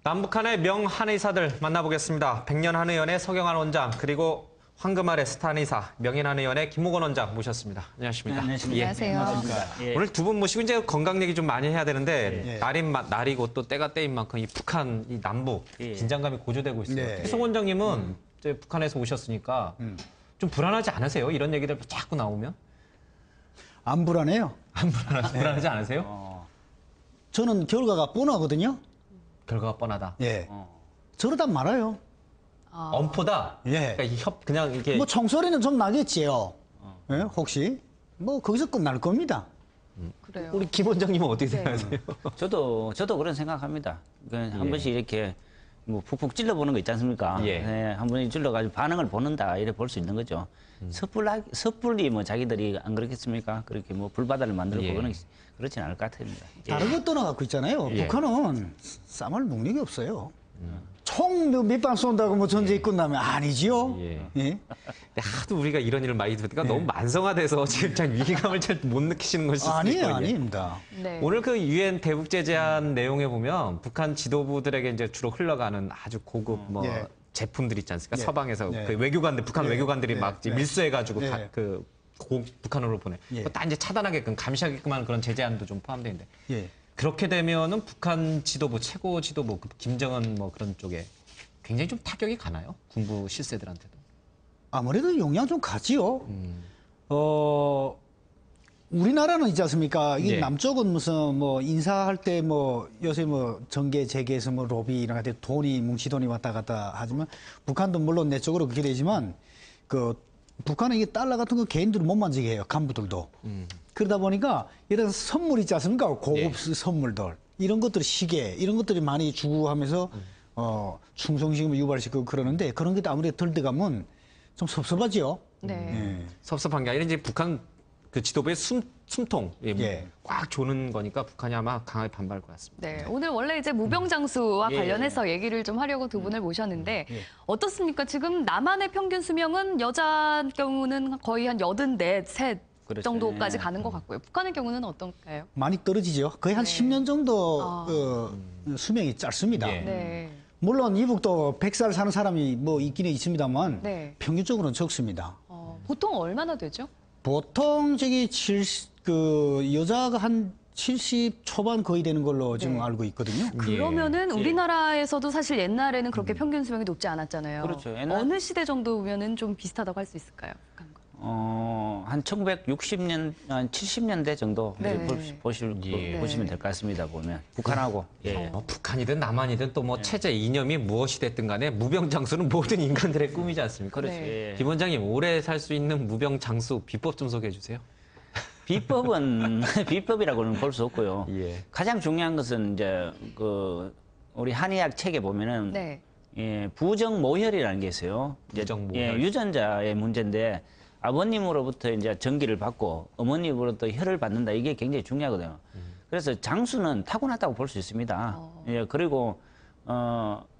남북한의 명한의사들 만나보겠습니다. 백년한의원의 서경환 원장, 그리고 황금알의 스타 한의사, 명인한의원의 김목원 원장 모셨습니다. 안녕하십니까? 네, 안녕하세요. 예. 오늘 두 분 모시고 이제 건강 얘기 좀 많이 해야 되는데 날이고 또 때가 때인 만큼 이 북한, 이 남북 긴장감이 고조되고 있어요. 네. 송 원장님은 이제 북한에서 오셨으니까 좀 불안하지 않으세요? 이런 얘기들 자꾸 나오면? 안 불안해요. 불안하지 않으세요? 저는 결과가 뻔하거든요. 결과가 뻔하다. 예. 저러다 말아요. 엄포다. 예. 그러니까 그냥 이게 뭐 총소리는 좀 나겠지요. 예? 혹시 뭐 거기서 끝날 겁니다. 그래요. 우리 김 원장님은 어떻게 생각하세요? 저도 그런 생각합니다. 한 번씩 이렇게 뭐 푹푹 찔러보는 거 있지 않습니까? 예. 한 번씩 찔러가지고 반응을 보는다 이렇게 볼 수 있는 거죠. 섣불리 뭐 자기들이 안 그렇겠습니까? 그렇게 뭐 불바다를 만들고 그렇진 않을 것 같습니다. 다른 것 떠나갖고 있잖아요. 예. 북한은 쌈을 능력이 없어요. 총 몇 방 쏜다고 뭐 전쟁이 끝나면 아니지요. 예. 예? 근데 하도 우리가 이런 일을 많이 들으니까 너무 만성화돼서 지금 참 위기감을 잘 못 느끼시는 것일 수도 아니에요, 있거든요. 아닙니다. 네. 오늘 그 유엔 대북제 제안 내용에 보면 북한 지도부들에게 이제 주로 흘러가는 아주 고급 뭐 예. 제품들 있지 않습니까? 예. 서방에서 예. 그 외교관들, 북한 예. 외교관들이 예. 막 예. 밀수해가지고 예. 북한으로 보내. 예. 그거 다 이제 차단하게끔 감시하게끔 하는 그런 제재안도 좀 포함되어 있는데 예. 그렇게 되면은 북한 지도부, 최고 지도부, 김정은 뭐 그런 쪽에 굉장히 좀 타격이 가나요? 군부 실세들한테도. 아무래도 영향 좀 가지요. 우리나라는 있지 않습니까? 이 예. 남쪽은 무슨 뭐 인사할 때 뭐 요새 뭐 정계 재계에서 뭐 로비 이런 데 돈이 뭉치돈이 왔다 갔다 하지만 북한도 물론 내적으로 그렇게 되지만 그 북한은 이게 달러 같은 거 개인들은 못 만지게 해요. 간부들도. 그러다 보니까 이런 선물 있지 않습니까? 고급 예. 선물들 이런 것들 시계 이런 것들이 많이 주고 하면서 충성심을 유발시키고 그러는데 그런 게 아무래도 덜 들어가면 좀 섭섭하지요. 네. 예. 섭섭한 게 아니라 이제 북한 그 지도부의 숨통 예. 꽉 조는 거니까 북한이 아마 강하게 반발할 것 같습니다. 네. 오늘 원래 이제 무병장수와 예. 관련해서 얘기를 좀 하려고 두 분을 모셨는데 어떻습니까? 지금 남한의 평균 수명은 여자 경우는 거의 한 84, 셋 그렇죠. 정도까지 가는 것 같고요. 북한의 경우는 어떤가요? 많이 떨어지죠. 거의 한 네. 10년 정도 수명이 짧습니다. 예. 네. 물론 이북도 100살 사는 사람이 뭐 있기는 있습니다만 네. 평균적으로는 적습니다. 보통 얼마나 되죠? 보통 저기 여자가 한 70 초반 거의 되는 걸로 지금 네. 알고 있거든요. 그러면은 우리나라에서도 사실 옛날에는 그렇게 평균 수명이 높지 않았잖아요. 그렇죠. 어느 시대 정도면은 좀 비슷하다고 할 수 있을까요? 북한과? 한 1960년, 한 70년대 정도 네. 보시면 될 것 같습니다. 보면 북한하고 북한이든 남한이든 또 뭐 체제 이념이 무엇이 됐든 간에 무병장수는 모든 인간들의 꿈이지 않습니까? 그렇죠. 네. 김 원장님 오래 살 수 있는 무병장수 비법 좀 소개해 주세요. 비법은 비법이라고는 볼 수 없고요. 예. 가장 중요한 것은 이제 그 우리 한의학 책에 보면은 네. 부정 모혈이라는 게 있어요. 이제 부정 모혈. 유전자의 문제인데 아버님으로부터 이제 전기를 받고 어머님으로부터 혈을 받는다. 이게 굉장히 중요하거든요. 그래서 장수는 타고났다고 볼 수 있습니다. 예, 그리고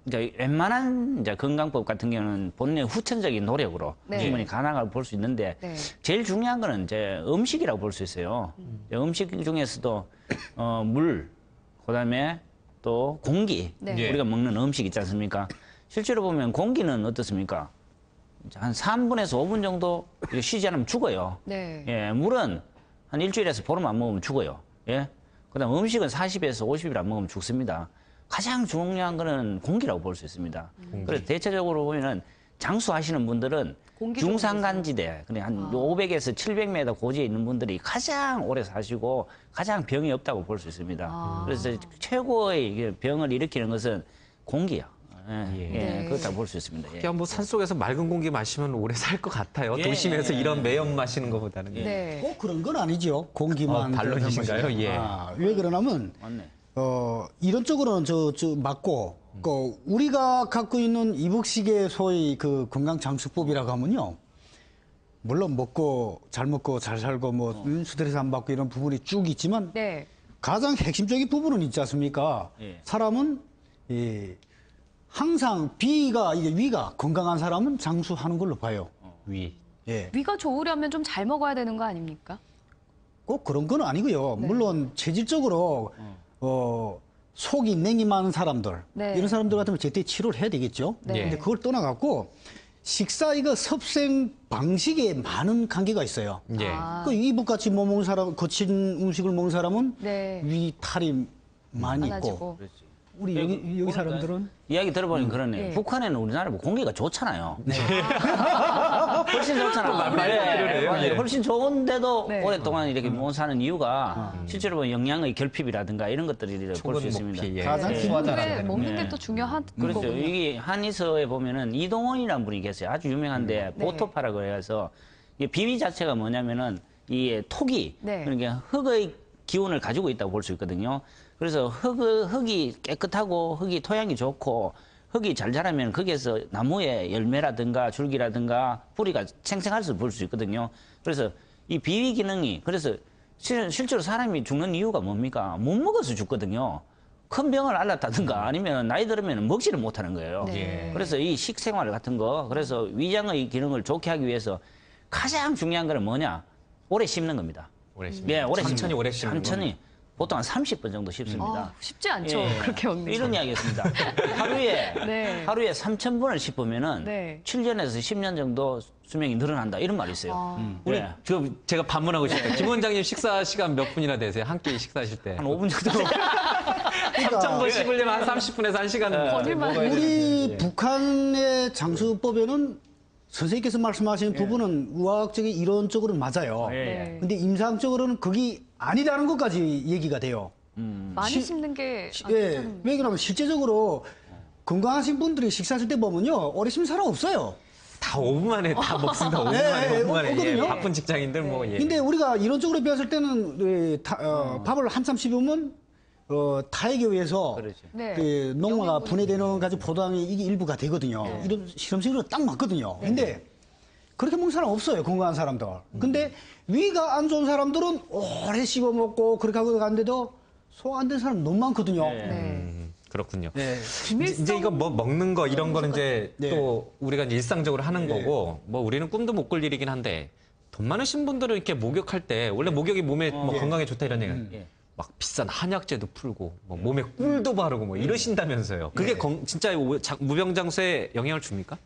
이제 웬만한 이제 건강법 같은 경우는 본인의 후천적인 노력으로 네. 충분히 가능하다고 볼 수 있는데 네. 제일 중요한 거는 이제 음식이라고 볼 수 있어요. 음식 중에서도 물, 그다음에 또 공기, 네. 우리가 먹는 음식 있지 않습니까? 실제로 보면 공기는 어떻습니까? 한 3분에서 5분 정도 쉬지 않으면 죽어요. 네. 예, 물은 한 일주일에서 보름 안 먹으면 죽어요. 예. 그다음 음식은 40에서 50일 안 먹으면 죽습니다. 가장 중요한 거는 공기라고 볼 수 있습니다. 그래서 대체적으로 보면은 장수하시는 분들은 공기 중산간지대, 그냥 한 500에서 700m 고지에 있는 분들이 가장 오래 사시고 가장 병이 없다고 볼 수 있습니다. 그래서 최고의 이게 병을 일으키는 것은 공기요. 네. 그렇다고 볼 수 있습니다. 예. 그냥 뭐 산속에서 맑은 공기 마시면 오래 살 것 같아요. 예, 도심에서 예, 이런 매연 마시는 것보다는. 네. 꼭 그런 건 아니죠. 공기만. 반론이신가요? 그런 것이죠. 예. 왜 그러냐면 맞네. 이런 쪽으로는 저 맞고 우리가 갖고 있는 이북식의 소위 그 건강 장수법이라고 하면요. 물론 잘 먹고 잘 살고 뭐 스트레스 안 받고 이런 부분이 쭉 있지만 네. 가장 핵심적인 부분은 있지 않습니까? 예. 사람은 항상 위가 건강한 사람은 장수하는 걸로 봐요. 위. 예. 위가 좋으려면 좀 잘 먹어야 되는 거 아닙니까? 꼭 그런 건 아니고요. 네. 물론 체질적으로 속이 냉이 많은 사람들 네. 이런 사람들 같으면 제때 치료를 해야 되겠죠. 네. 근데 그걸 떠나갖고 식사 이거 섭생 방식에 많은 관계가 있어요. 예. 아. 그 이북같이 못 먹는 사람, 거친 음식을 먹는 사람은 네. 위 탈이 많이 있고 많아지고. 우리 여기 사람들은 이야기 들어보니 그러네. 예. 북한에는 우리나라 뭐 공기가 좋잖아요. 훨씬 좋잖아. 그러네요. 예. 훨씬 좋은데도 네. 오랫동안 이렇게 못 사는 이유가 실제로 보면 영양의 결핍이라든가 이런 것들을 볼 수 초근 있습니다. 목피, 예. 가장 먹는 게 네. 또 중요한 그렇죠. 거군요. 이게 한의서에 보면은 이동원이라는 분이 계세요. 아주 유명한데 네. 보토파라고 해서 이게 비비 자체가 뭐냐면은 이 톡이 네. 그러니까 흙의 기운을 가지고 있다고 볼 수 있거든요. 그래서 흙이 깨끗하고 흙이 토양이 좋고 흙이 잘 자라면 거기에서 나무의 열매라든가 줄기라든가 뿌리가 생생할 볼 수 있거든요. 그래서 이 비위 기능이 그래서 실제로 사람이 죽는 이유가 뭡니까? 못 먹어서 죽거든요. 큰 병을 앓았다든가 아니면 나이 들으면 먹지를 못하는 거예요. 네. 그래서 이 식생활 같은 거 그래서 위장의 기능을 좋게 하기 위해서 가장 중요한 거는 뭐냐? 오래 씹는 겁니다. 오래 씹는 예, 오래 천천히 씹는 오래 씹는 천천히 보통 한 30분 정도 씹습니다. 아, 쉽지 않죠. 예. 그렇게 먹는 게. 이런 이야기였습니다. 하루에 네. 3,000분을 씹으면은 네. 7년에서 10년 정도 수명이 늘어난다 이런 말이 있어요. 아. 우리 예. 지금 제가 반문하고 싶어요. 김 원장님 식사 시간 몇 분이나 되세요? 한 끼 식사하실 때? 한 5분 정도. 3,000번 씹으려면 한 30분에서 1시간 거짓말. 우리 북한의 장수법에는 선생님께서 말씀하신 부분은 의학적인 이론적으로는 맞아요. 예. 근데 임상적으로는 그게 아니라는 것까지 얘기가 돼요. 많이 시- 씹는 게 안 예. 좋다는 왜 그러면 실제적으로 건강하신 분들이 식사하실 때 보면요. 오래 씹는 사람 없어요. 다 5분 만에 다 먹습니다. 5분 예, 만에, 예, 5분 만에. 예, 오거든요. 바쁜 직장인들 뭐. 예. 근데 우리가 이론적으로 배웠을 때는 밥을 한참 씹으면 타액에 의해서 그렇죠. 네. 그 농마가 영양분이 분해되는 가지고 포도당이 이게 일부가 되거든요. 이런 실험적으로 딱 맞거든요. 근데 그렇게 먹는 사람 없어요. 건강한 사람들. 근데 위가 안 좋은 사람들은 오래 씹어 먹고 그렇게 하고 가는데도 소 안 된 사람 너무 많거든요. 네. 그렇군요. 네. 이제 이거 뭐 먹는 거 이런 거는 이제 네. 또 우리가 일상적으로 하는 거고 뭐 우리는 꿈도 못 꿀 일이긴 한데 돈 많으신 분들은 이렇게 목욕할 때 원래 목욕이 몸에 뭐 건강에 좋다 이런 얘기는 예. 막 비싼 한약재도 풀고 뭐 몸에 꿀도 바르고 뭐 이러신다면서요. 그게 진짜 무병장수에 영향을 줍니까?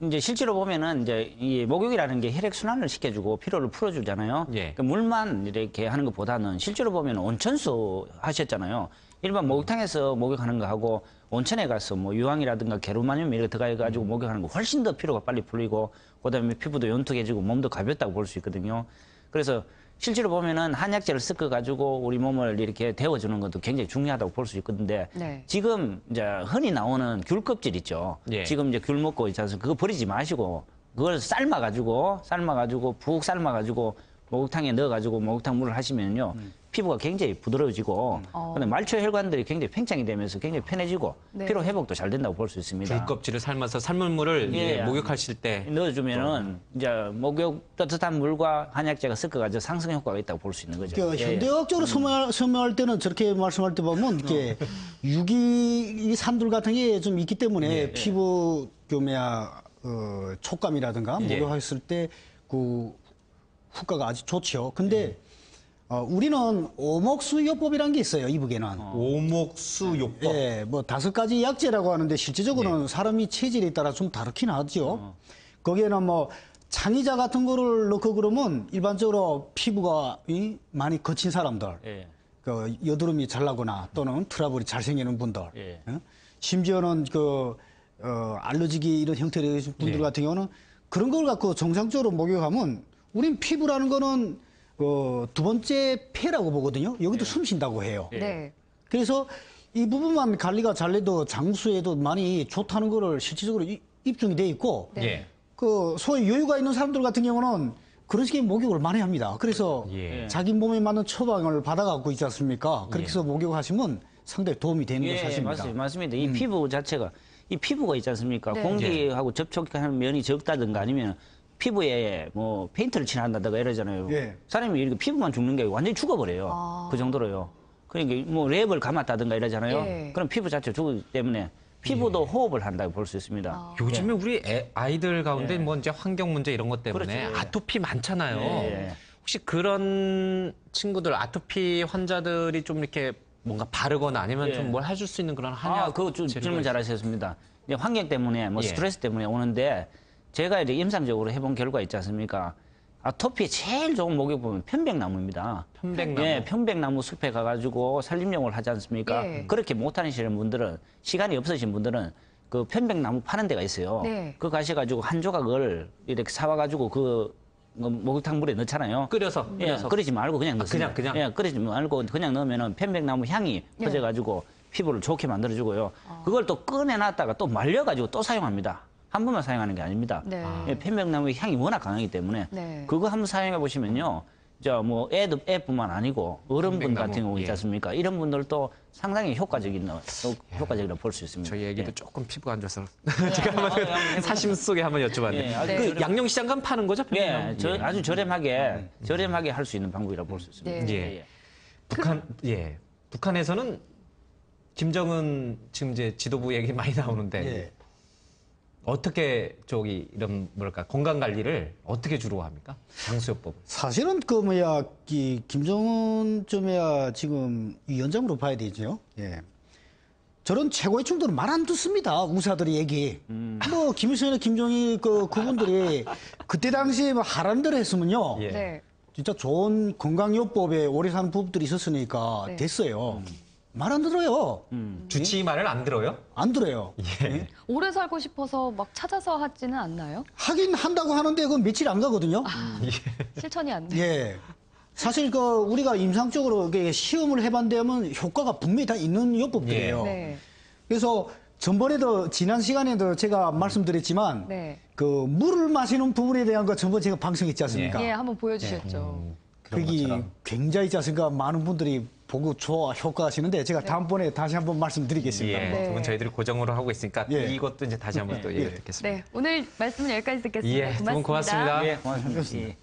이제 실제로 보면은 이제 이 목욕이라는 게 혈액 순환을 시켜주고 피로를 풀어주잖아요. 예. 그 물만 이렇게 하는 것보다는 실제로 보면 온천수 하셨잖아요. 일반 목욕탕에서 목욕하는 거 하고 온천에 가서 뭐 유황이라든가 게르마늄 이렇게 들어가가지고 목욕하는 거 훨씬 더 피로가 빨리 풀리고 그다음에 피부도 연투해지고 몸도 가볍다고 볼 수 있거든요. 그래서 실제로 보면은 한약재를 섞어가지고 우리 몸을 이렇게 데워주는 것도 굉장히 중요하다고 볼 수 있거든요. 네. 지금 이제 흔히 나오는 귤 껍질 있죠. 예. 지금 이제 귤 먹고 있지 않습니까? 그거 버리지 마시고 그걸 삶아가지고 푹 삶아가지고 목욕탕에 넣어가지고 목욕탕 물을 하시면요. 피부가 굉장히 부드러워지고 근데 말초 혈관들이 굉장히 팽창이 되면서 굉장히 편해지고 네. 피로 회복도 잘 된다고 볼 수 있습니다. 귤 껍질을 삶아서 삶은 물을 예. 이제 목욕하실 때 넣어주면은 이제 목욕 따뜻한 물과 한약재가 섞어가지고 상승 효과가 있다고 볼 수 있는 거죠. 그 예, 예. 현대학적으로 설명할 때는 저렇게 말씀할 때 보면 이렇게 유기 산들 같은 게 좀 있기 때문에 피부 교매야 촉감이라든가 예. 목욕했을 때 그 효과가 아주 좋죠. 근데 우리는 오목수요법이라는 게 있어요. 이북에는. 오목수요법. 예, 뭐 5가지 약재라고 하는데 실제적으로는 사람이 체질에 따라 좀 다르긴 하죠. 거기에는 뭐 장의자 같은 거를 넣고 그러면 일반적으로 피부가 많이 거친 사람들, 예. 그 여드름이 잘 나거나 또는 트러블이 잘 생기는 분들, 예. 심지어는 알러지기 이런 형태의 분들 같은 경우는 그런 걸 갖고 정상적으로 목욕하면 우린 피부라는 거는 두 번째 폐라고 보거든요. 여기도 숨 쉰다고 해요. 네. 그래서 이 부분만 관리가 잘 돼도 장수에도 많이 좋다는 거를 실질적으로 입증이 돼 있고 예. 그 소위 여유가 있는 사람들 같은 경우는 그런 식의 목욕을 많이 합니다. 그래서 예. 자기 몸에 맞는 처방을 받아갖고 있지 않습니까? 그렇게 해서 목욕하시면 상당히 도움이 되는 건 사실입니다. 맞습니다. 이 피부 자체가 이 피부가 있지 않습니까? 네. 공기하고 접촉하는 면이 적다든가 아니면 피부에 뭐 페인트를 칠한다든가 이러잖아요. 예. 사람이 이렇게 피부만 죽는 게 완전히 죽어버려요. 아. 그 정도로요. 그러니까 뭐 랩을 감았다든가 이러잖아요. 예. 그럼 피부 자체가 죽기 때문에 피부도 호흡을 한다고 볼 수 있습니다. 요즘에 우리 아이들 가운데 뭐 이제 환경 문제 이런 것 때문에 그렇죠. 예. 아토피 많잖아요. 예. 혹시 그런 친구들 아토피 환자들이 좀 이렇게 뭔가 바르거나 아니면 예. 좀 뭘 해줄 수 있는 그런 한약 그거 질문 잘하셨습니다. 이제 환경 때문에 뭐 예. 스트레스 때문에 오는데 제가 이제 임상적으로 해본 결과 있지 않습니까? 아토피에 제일 좋은 목욕법은 편백나무입니다. 편백나무. 예, 편백나무 숲에 가가지고 산림용을 하지 않습니까? 예. 그렇게 못하시는 분들은 시간이 없으신 분들은 그 편백나무 파는 데가 있어요. 네. 그 가셔가지고 한 조각을 이렇게 사와가지고 그 목욕탕 물에 넣잖아요. 끓여서 예, 끓이지 말고 그냥 넣습니다. 그냥? 예, 끓이지 말고 그냥 넣으면은 편백나무 향이 예. 퍼져가지고 피부를 좋게 만들어주고요. 그걸 또 꺼내놨다가 또 말려가지고 또 사용합니다. 한 번만 사용하는 게 아닙니다. 네. 예, 편백나무의 향이 워낙 강하기 때문에 네. 그거 한번 사용해 보시면요. 뭐 애뿐만 아니고 어른분 편백나무, 같은 경우 있지 예. 않습니까? 이런 분들도 상당히 효과적이라고 볼 수 있습니다. 저희 애기도 예. 조금 피부가 안 좋아서 제가 한번 사심 속에 한번 여쭤봤는데 예, 아주 그 양념시장 가면 파는 거죠? 예, 편백나무? 아주 저렴하게 할 수 있는 방법이라고 볼 수 있습니다. 네. 예. 북한에서는 김정은 지금 이제 지도부 얘기 많이 나오는데 예. 어떻게 이런 뭐랄까 건강 관리를 어떻게 주로 합니까? 장수요법. 사실은 이 김정은 점이야 지금 위원장으로 봐야 되죠. 예. 저런 최고의 충돌은 말 안 듣습니다. 우사들이 얘기. 뭐 김일성이나 김정일 그분들이 그때 당시에 뭐 하라는 대로 했으면요. 예. 네. 진짜 좋은 건강요법에 오래 사는 부부들이 있었으니까 네. 됐어요. 말 안 들어요. 주치의 말을 안 들어요? 안 들어요. 예. 오래 살고 싶어서 막 찾아서 하지는 않나요? 하긴 한다고 하는데 그건 며칠 안 가거든요. 실천이 안 돼. 예. 사실 우리가 임상적으로 시험을 해봤는데 효과가 분명히 다 있는 요법들이에요. 네. 그래서 전번에도 지난 시간에도 제가 말씀드렸지만 네. 그 물을 마시는 부분에 대한 거 전번 제가 방송했지 않습니까? 예, 한번 보여주셨죠. 그런 거기 것처럼. 굉장히 있지 않습니까? 많은 분들이 보고 효과하시는데 제가 다음번에 다시 한번 말씀드리겠습니다. 예. 네. 두 분 저희들이 고정으로 하고 있으니까 예. 이것도 이제 다시 한번 또 얘기 듣겠습니다. 네, 오늘 말씀은 여기까지 듣겠습니다. 예, 두 분 고맙습니다. 예, 고맙습니다. 예.